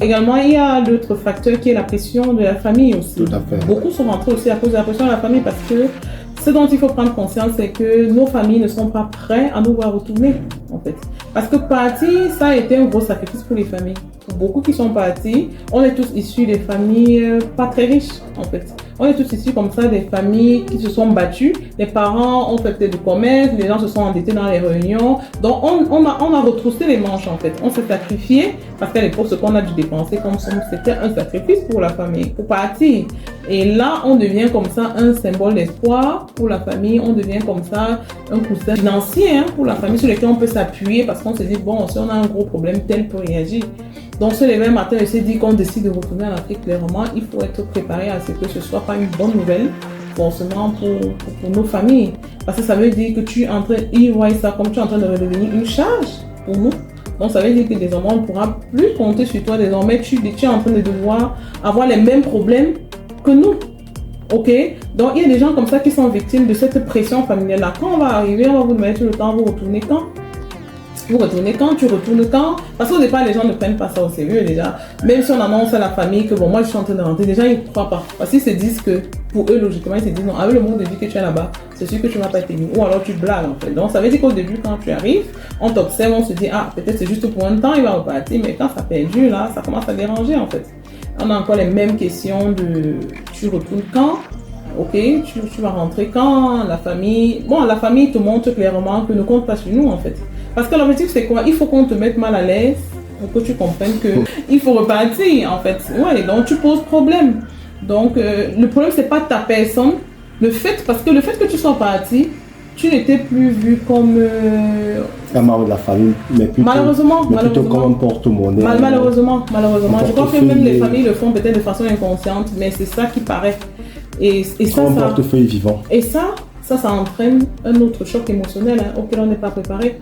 Également, il y a l'autre facteur qui est la pression de la famille aussi. Tout à fait. Beaucoup sont rentrés aussi à cause de la pression de la famille parce que ce dont il faut prendre conscience, c'est que nos familles ne sont pas prêtes à nous voir retourner, en fait. Parce que partir, ça a été un gros sacrifice pour les familles. Pour beaucoup qui sont partis, on est tous issus des familles pas très riches, en fait. On est tous issus comme ça des familles qui se sont battues. Les parents ont fait du commerce, les gens se sont endettés dans les réunions. Donc, on a retroussé les manches, en fait. On s'est sacrifié parce qu'à l'époque, ce qu'on a dû dépenser comme somme, c'était un sacrifice pour la famille, pour partir. Et là, on devient comme ça un symbole d'espoir pour la famille. On devient comme ça un coussin financier pour la famille sur lequel on peut s'appuyer parce qu'on se dit, bon, si on a un gros problème, tel peut réagir. Donc, se lever un matin et se dire qu'on décide de retourner en Afrique, clairement, il faut être préparé à ce que ce soit pas une bonne nouvelle, forcément pour nos familles. Parce que ça veut dire que tu es en train, ils voient ça comme tu es en train de redevenir une charge pour nous. Donc, ça veut dire que désormais, on ne pourra plus compter sur toi. Désormais, tu es en train de devoir avoir les mêmes problèmes que nous. Ok? Donc, il y a des gens comme ça qui sont victimes de cette pression familiale-là. Quand on va arriver, on va vous demander tout le temps, vous retournez quand? Vous retournez quand? Tu retournes quand? Parce qu'au départ, les gens ne prennent pas ça au sérieux déjà. Même si on annonce à la famille que bon, moi je suis en train de rentrer, déjà ils ne croient pas. Parce qu'ils se disent que pour eux, logiquement, ils se disent non, avec le monde de vie que tu as là-bas, c'est sûr que tu ne vas pas être émis. Ou alors tu blagues en fait. Donc ça veut dire qu'au début, quand tu arrives, on t'observe, on se dit ah, peut-être c'est juste pour un temps, il va repartir. Mais quand ça perdure, là, ça commence à déranger en fait. On a encore les mêmes questions de tu retournes quand? Ok, tu vas rentrer quand? La famille. Bon, la famille te montre clairement que ne compte pas sur nous en fait. Parce que l'objectif c'est quoi? Il faut qu'on te mette mal à l'aise pour que tu comprennes qu'il faut repartir en fait. Ouais, donc tu poses problème. Donc le problème c'est pas ta personne. Parce que le fait que tu sois parti, tu n'étais plus vu comme un membre de la famille, mais plutôt comme un porte-monnaie. Malheureusement. Je crois que même les familles le font peut-être de façon inconsciente, mais c'est ça qui paraît. Et ça, comme un portefeuille vivant. Et ça entraîne un autre choc émotionnel auquel on n'est pas préparé.